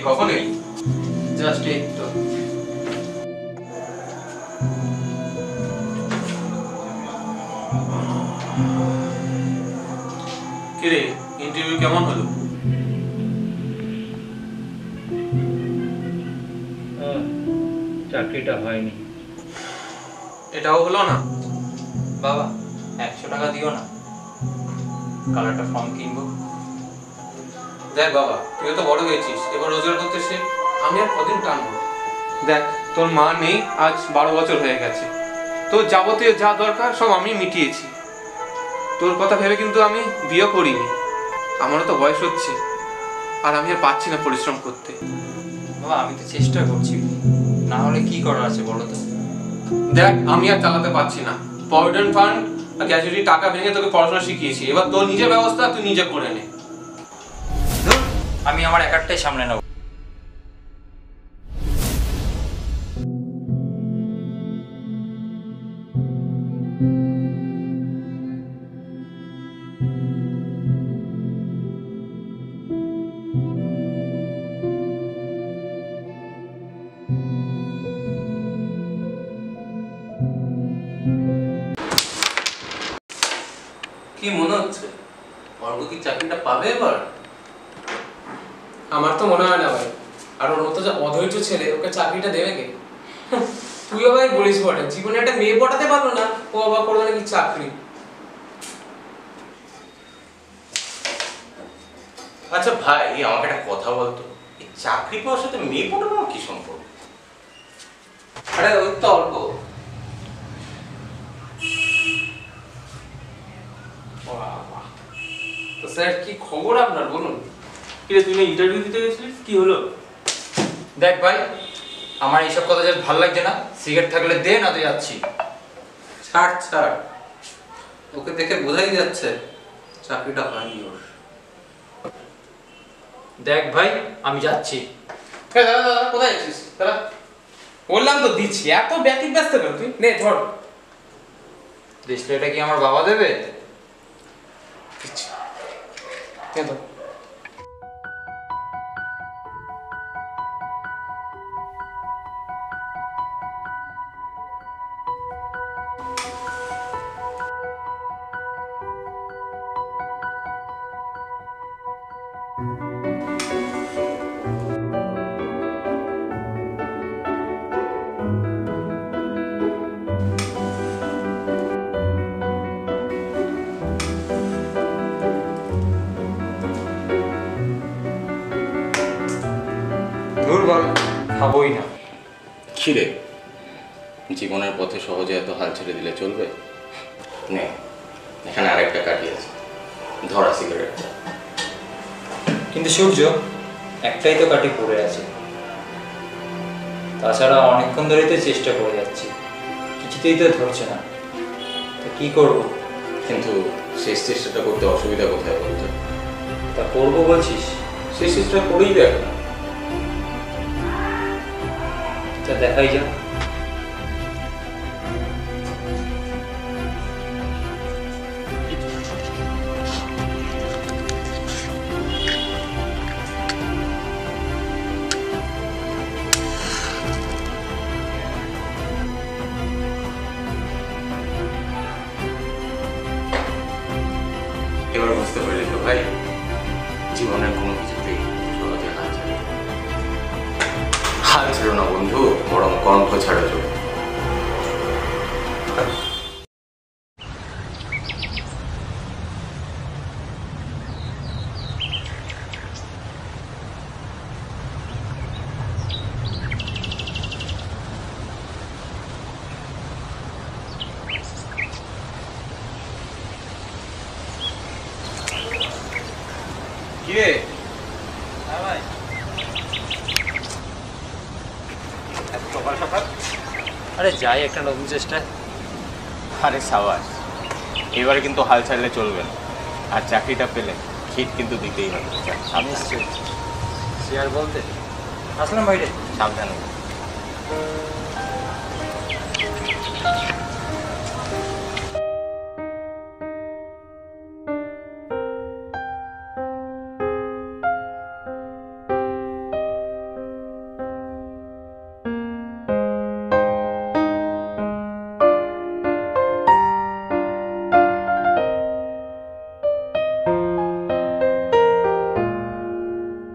কখন এলি? জাস্ট এই তো। কিরে, ইন্টারভিউ কেমন হলো? চাকরিটা হয়নি। এটাও হলো না? বাবা 100 টাকা দিও না, কাল একটা ফর্ম কিনবো। দেখ বাবা, তুই তো বড় হয়েছিস, এবার রোজগার করতে শেখ। আমি আর কদিন টানবো? দেখ, তোর মা নেই, আজ 12 বছর হয়ে গেছে। তোর যাবতীয় যা দরকার সব আমি মিটিয়েছি। তোর কথা ভেবে কিন্তু আমি বিয়ে করিনি। আমারও তো বয়স হচ্ছে, আর আমি আর পাচ্ছি না পরিশ্রম করতে। বাবা আমি তো চেষ্টা করছি, না হলে কি করার আছে বলো তো? দেখ, আমি আর চালাতে পারছি না। প্রভিডেন্ট ফান্ড আর গ্র্যাচুইটি টাকা ভেঙে তোকে পড়াশোনা শিখিয়েছি, এবার তোর নিজের ব্যবস্থা তুই নিজে করে নে। আমি আমার একারটাই সামনে নেব। কি মনে হচ্ছে, অর্ক কি চাকরিটা পাবে এবার? আমার তো মনে হয় না ভাই, আর ওর মতো যে অধৈর্য ছেলে ওকে চাকরিটা দেবে কে? তুইও ভাই বলিস বটে, জীবনে একটা মেয়ে পটাতে পারলো না, ও আবার করবে নাকি চাকরি? আচ্ছা ভাই, আমাকে একটা কথা বলতো, এই চাকরি পাওয়ার সাথে মেয়ে পটানোর কি সম্পর্ক? আরে ওই তো অল্প। তো স্যার কি খবর আপনার বলুন? কিরে, তুই না ইন্টারভিউ দিতে গেছিলিস, কি হলো? দেখ ভাই, আমার এইসব কথা যে ভালো লাগছে না। সিগারেট থাকলে দে, না তো যাচ্ছি। ছাড় ছাড়, ওকে দেখে বোঝাই যাচ্ছে চাকরিটা হয়নি ওর। দেখ ভাই, আমি যাচ্ছি। দাদা দাদা কোথায় যাচ্ছিস দাদা? বললাম তো দিচ্ছি, এত ব্যাটিক ব্যস্ত কেন তুই? নে ধর। ডিসপ্লেটা কি আমার বাবা দেবে? দিচ্ছি, নে ধর। ধুর বল, খাবোই না। খিরে, জীবনের পথে সহজে এত হাল ছেড়ে দিলে চলবে? নে, এখানে আরেকটা কাঠি আছে, ধরা সিগারেটটা। কিন্তু সূর্য, একটাই তো কাঠি পড়ে আছে। তাছাড়া অনেকক্ষণ ধরেই তো চেষ্টা করে যাচ্ছি, কিছুতেই তো ধরছে না। তো কি করব? কিন্তু শেষ চেষ্টাটা করতে অসুবিধা কোথায় বলতো? তা করবো বলছিস? শেষ চেষ্টা করেই দেখ না। তা দেখাই যাক। এবার বুঝতে পারলি তো ভাই, জীবনের কোনো কিছুতেই সহজে হাল ছিল না বন্ধু, বরং কণ্ঠ ছাড়া চলে। কিরে, এত সকাল সকাল? আরে যাই একটা নতুন চেষ্টায়। আরে সাবাস, এবারে কিন্তু হাল ছাড়লে চলবে না। আর চাকরিটা পেলে খিট কিন্তু দিতেই হবে। নিশ্চয়ই। শেয়ার বলতে আসলাম বাইরে। সাবধানে।